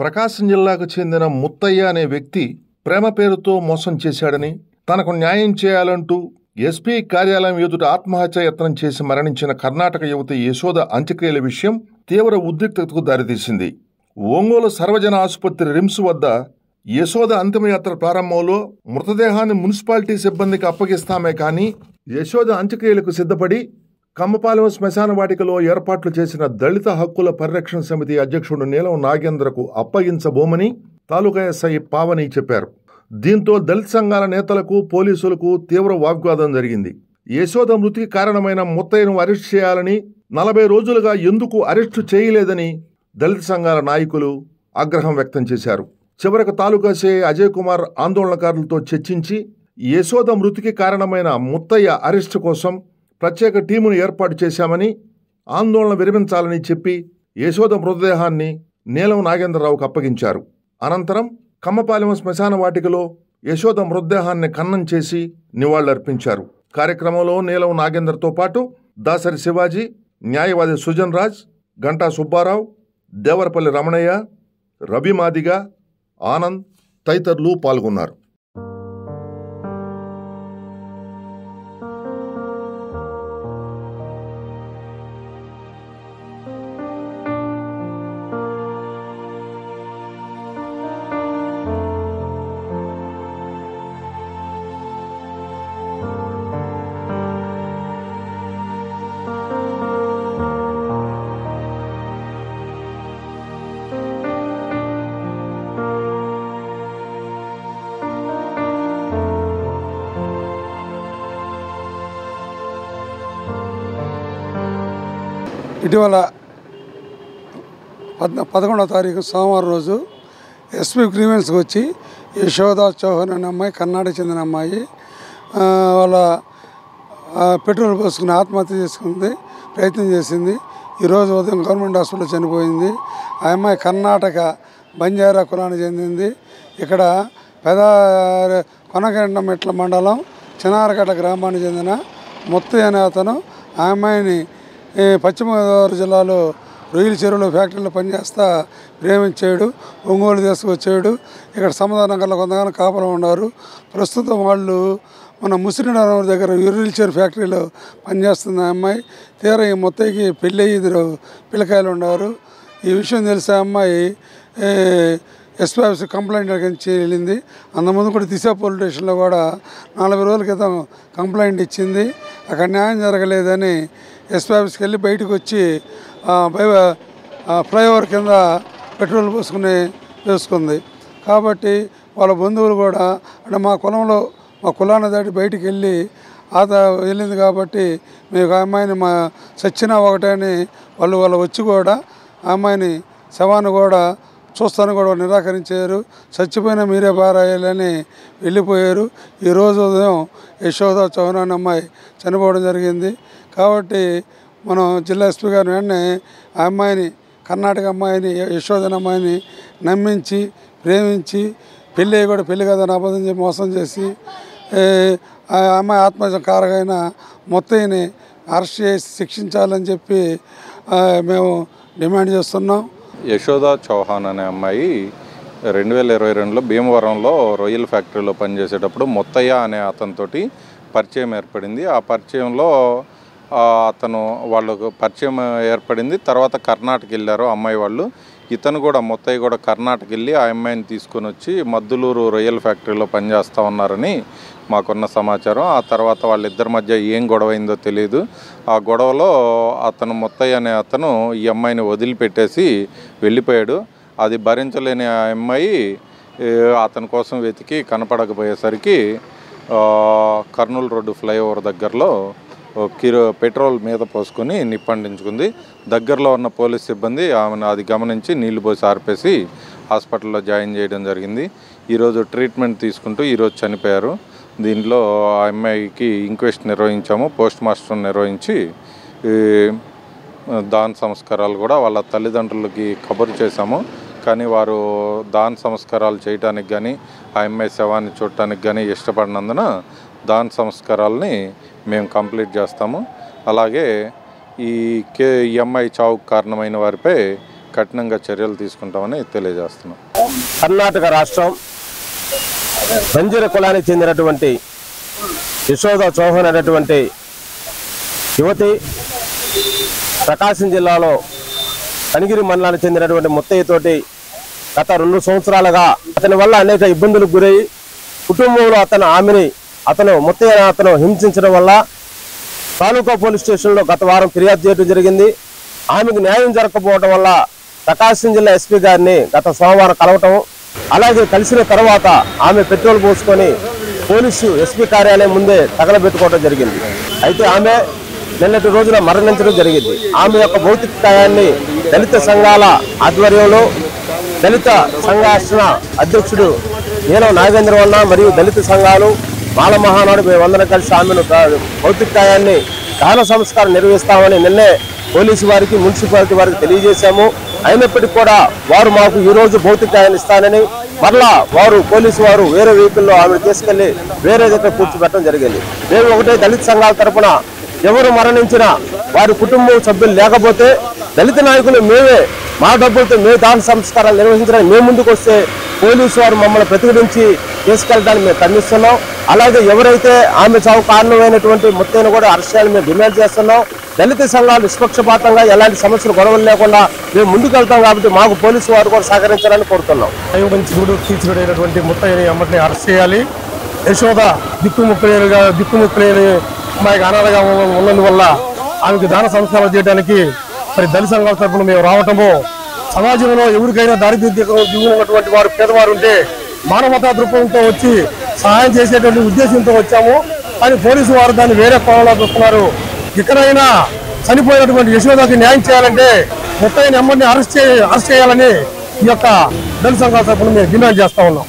ప్రకాశం జిల్లాకు చెందిన ముత్తయ్య అనే వ్యక్తి ప్రేమ పేరుతో మోసం చేశాడని, తనకు న్యాయం చేయాలంటూ ఎస్పీ కార్యాలయం ఎదుట ఆత్మహత్య యత్నం చేసి మరణించిన కర్ణాటక యువతి యశోద అంత్యక్రియల విషయం తీవ్ర ఉద్రిక్తతకు దారితీసింది. ఒంగోలు సర్వజన ఆసుపత్రి రిమ్స్ వద్ద యశోద అంతిమయాత్ర ప్రారంభంలో మృతదేహాన్ని మున్సిపాలిటీ సిబ్బందికి అప్పగిస్తామే కానీ యశోద అంత్యక్రియలకు సిద్ధపడి కమ్మపాలెం శ్మశాన వాటికలో ఏర్పాట్లు చేసిన దళిత హక్కుల పరిరక్షణ సమితి అధ్యక్షుడు నీలం నాగేంద్రకు అప్పగించబోమని తాలూకా ఎస్ఐ పావని చెప్పారు. దీంతో దళిత సంఘాల నేతలకు పోలీసులకు తీవ్ర వాగ్వాదం జరిగింది. యశోద మృతికి కారణమైన ముత్తయ్యను అరెస్టు చేయాలని 40 రోజులుగా ఎందుకు అరెస్టు చేయలేదని దళిత సంఘాల నాయకులు ఆగ్రహం వ్యక్తం చేశారు. చివరకు తాలూకా సిఐ అజయ్ కుమార్ ఆందోళనకారులతో చర్చించి యశోద మృతికి కారణమైన ముత్తయ్య అరెస్టు కోసం ప్రత్యేక టీమును ఏర్పాటు చేశామని, ఆందోళన విరమించాలని చెప్పి యశోద మృతదేహాన్ని నీలం నాగేంద్రరావుకు అప్పగించారు. అనంతరం కమ్మపాలెం శ్మశాన వాటికలో యశోద మృతదేహాన్ని ఖననం చేసి నివాళులర్పించారు. కార్యక్రమంలో నీలం నాగేంద్రతో పాటు దాసరి శివాజీ, న్యాయవాది సుజన్ రాజ్, గంటా సుబ్బారావు, దేవరపల్లి రమణయ్య, రవి మాదిగ, ఆనంద్ తదితరులు పాల్గొన్నారు. ఇటీవల 11వ తారీఖు సోమవారం రోజు ఎస్పీ గ్రీవెన్స్కి వచ్చి యశోద చౌహాన్ అనే అమ్మాయి, కర్ణాటక చెందిన అమ్మాయి, వాళ్ళ పెట్రోల్ పోసుకుని ఆత్మహత్య చేసుకుంది, ప్రయత్నం చేసింది. ఈరోజు ఉదయం గవర్నమెంట్ హాస్పిటల్లో చనిపోయింది. ఆ అమ్మాయి కర్ణాటక బంజారా కులానికి చెందింది. ఇక్కడ కొనగండమెట్ల మండలం చినారగడ్డ గ్రామానికి చెందిన ముత్తయ్య అనే అతను ఆ అమ్మాయిని పశ్చిమ గోదావరి జిల్లాలో రొయ్యల చెరువులో ఫ్యాక్టరీలో పనిచేస్తా ప్రేమించాడు. ఒంగోలు తీసుకొచ్చాడు. ఇక్కడ సమాధానగర్లో కొంతగానో కాపలా ఉన్నారు. ప్రస్తుతం వాళ్ళు మన ముసిరినగర్ దగ్గర రొయ్యల చెరువు ఫ్యాక్టరీలో పనిచేస్తుంది ఆ అమ్మాయి. తీరా ఈ ముత్తయ్యకి పెళ్ళి 2 పిల్లకాయలు ఉన్నారు. ఈ విషయం తెలిసే అమ్మాయి ఎస్పీ ఆఫీస్ కంప్లైంట్ వెళ్ళింది. అంతకుముందు కూడా దిశ పోలీస్ స్టేషన్లో కూడా 40 రోజుల క్రితం కంప్లైంట్ ఇచ్చింది. అక్కడ న్యాయం జరగలేదని ఎస్పీ ఆఫీస్కి వెళ్ళి బయటకు వచ్చి ఫ్లైఓవర్ కింద పెట్రోల్ పోసుకుని వేసుకుంది. కాబట్టి వాళ్ళ బంధువులు కూడా అంటే మా కులాన్ని దాటి బయటికి వెళ్ళింది కాబట్టి మీకు ఆ అమ్మాయిని మా సచ్చినా ఒకటే అని వాళ్ళు వచ్చి కూడా ఆ అమ్మాయిని శవాన్ని కూడా చూస్తాను కూడా నిరాకరించారు. చచ్చిపోయినా మీరే బారాయాలని వెళ్ళిపోయారు. ఈరోజు ఉదయం యశోద చౌహాన్ అనే అమ్మాయి చనిపోవడం జరిగింది. కాబట్టి మనం జిల్లా ఎస్పీ గారిని వెంటనే ఆ అమ్మాయిని, కర్ణాటక అమ్మాయిని, యశోదన అమ్మాయిని నమ్మించి ప్రేమించి పెళ్ళి కదని అబద్ధం చెప్పి మోసం చేసి ఆ అమ్మాయి ఆత్మహత్య కారకైన ముత్తయ్యని అరెస్ట్ చేసి శిక్షించాలని చెప్పి మేము డిమాండ్ చేస్తున్నాం. యశోద చౌహాన్ అనే అమ్మాయి 2022లో భీమవరంలో రొయ్యల ఫ్యాక్టరీలో పనిచేసేటప్పుడు ముత్తయ్య అనే అతనితోటి పరిచయం ఏర్పడింది. ఆ పరిచయంలో వాళ్ళకు పరిచయం ఏర్పడింది. తర్వాత కర్ణాటక వెళ్ళారు అమ్మాయి వాళ్ళు. ఇతను కూడా ముత్తయ్య కూడా కర్ణాటక వెళ్ళి ఆ అమ్మాయిని తీసుకొని వచ్చి మద్దులూరు రొయ్యల ఫ్యాక్టరీలో పనిచేస్తూ ఉన్నారని మాకున్న సమాచారం. ఆ తర్వాత వాళ్ళిద్దరి మధ్య ఏం గొడవైందో తెలియదు. ఆ గొడవలో ముత్తయ్య అనే అతను ఈ అమ్మాయిని వదిలిపెట్టేసి వెళ్ళిపోయాడు. అది భరించలేని ఆ అమ్మాయి అతని కోసం వెతికి కనపడకపోయేసరికి కర్నూలు రోడ్డు ఫ్లైఓవర్ దగ్గరలో పెట్రోల్ మీద పోసుకొని నిప్పండించుకుంది. దగ్గరలో ఉన్న పోలీస్ సిబ్బంది ఆమెను అది గమనించి నీళ్లు పోసి ఆర్పేసి హాస్పిటల్లో జాయిన్ చేయడం జరిగింది. ఈరోజు ట్రీట్మెంట్ తీసుకుంటూ ఈరోజు చనిపోయారు. దీంట్లో ఆ అమ్మాయికి ఇంక్వెస్ట్ నిర్వహించాము, పోస్ట్ మార్టం నిర్వహించి దాన సంస్కారాలు కూడా వాళ్ళ తల్లిదండ్రులకి కబురు చేశాము. కానీ వారు దాన సంస్కారాలు చేయడానికి కానీ ఆ అమ్మాయి శవాన్ని చూడటానికి కానీ ఇష్టపడినందున దాన సంస్కారాలని మేము కంప్లీట్ చేస్తాము. అలాగే ఈ అమ్మాయి చావుకు కారణమైన వారిపై కఠినంగా చర్యలు తీసుకుంటామని తెలియజేస్తున్నాం. కర్ణాటక రాష్ట్రం బంజారా కులానికి చెందినటువంటి యశోద చౌహాన్ అనేటువంటి యువతి ప్రకాశం జిల్లాలో కనిగిరి మండలానికి చెందినటువంటి ముత్తయ్యతోటి గత 2 సంవత్సరాలుగా అతని వల్ల అనేక ఇబ్బందులకు గురై కుటుంబంలో అతను ముత్తయ్య హింసించడం వల్ల తాలూకా పోలీస్ స్టేషన్లో గత వారం ఫిర్యాదు చేయడం జరిగింది. ఆమెకు న్యాయం జరగకపోవడం వల్ల ప్రకాశం జిల్లా ఎస్పీ గారిని గత సోమవారం కలవటం, అలాగే కలిసిన తర్వాత ఆమె పెట్రోల్ పోసుకొని పోలీసు ఎస్పీ కార్యాలయం ముందే తగలబెట్టుకోవడం జరిగింది. అయితే ఆమె నిన్నటి రోజున మరణించడం జరిగింది. ఆమె యొక్క భౌతిక కాయాన్ని దళిత సంఘాల ఆధ్వర్యంలో దళిత సంఘాసన అధ్యక్షుడు నీలం నాగేంద్రవన్న మరియు దళిత సంఘాలు మాల మహానాడు మేమందరం కలిసి ఆమెను భౌతిక కాయాన్ని దహన సంస్కారం నిర్వహిస్తామని నిన్నే పోలీసు వారికి మున్సిపాలిటీ వారికి తెలియజేశాము. అయినప్పటికీ కూడా వారు మాకు ఈ రోజు భౌతిక కాయాన్ని ఇస్తానని మరలా పోలీసు వారు వేరే వెహికల్లో ఆమెను తీసుకెళ్లి వేరే దగ్గర కూర్చోబెట్టడం జరిగింది. మేము ఒకటే దళిత సంఘాల తరఫున ఎవరు మరణించినా వారి కుటుంబం సభ్యులు లేకపోతే దళిత నాయకులు మేమే మా డబ్బులతో మేము దాన సంస్కారాలు నిర్వహించడానికి మేము ముందుకు వస్తే పోలీసు వారు మమ్మల్ని ప్రతిఘటించి తీసుకెళ్ళడానికి మేము ఖండిస్తున్నాం. అలాగే ఎవరైతే ఆమె చావు కారణమైనటువంటి ముత్తయ్యను కూడా అరెస్ట్ చేయాలని మేము డిమాండ్ చేస్తున్నాం. దళిత సంఘాలు నిష్పక్షపాతంగా ఎలాంటి సమస్యలు గొడవలు లేకుండా మేము ముందుకు వెళ్తాం కాబట్టి మాకు పోలీసు వారు కూడా సహకరించాలని కోరుతున్నాం. తీర్చిబడైనటువంటి ముత్తయ్యని అమ్మటిని అరెస్ట్ చేయాలి. యశోద దిక్కుముక్కులేని అమ్మాయికి అనాథగా ఉన్నందువల్ల ఆమెకు దాన సంస్కారాలు చేయడానికి మరి దళిత సంఘాల తరఫున మేము రావటము, సమాజంలో ఎవరికైనా దారిద్ర్యమైనటువంటి వారు పేదవారు ఉంటే మానవతా దృక్పథంతో వచ్చి సహాయం చేసేటువంటి ఉద్దేశంతో వచ్చాము. కానీ పోలీసు వారు దాన్ని వేరే కోణంలో చూస్తున్నారు. ఇక్కడైనా చనిపోయినటువంటి యశోదకి న్యాయం చేయాలంటే ముత్తయ్యని అమ్మని అరెస్ట్ చేయాలని ఈ యొక్క దళిత సంఘాల తరఫున మేము డిమాండ్ చేస్తా ఉన్నాం.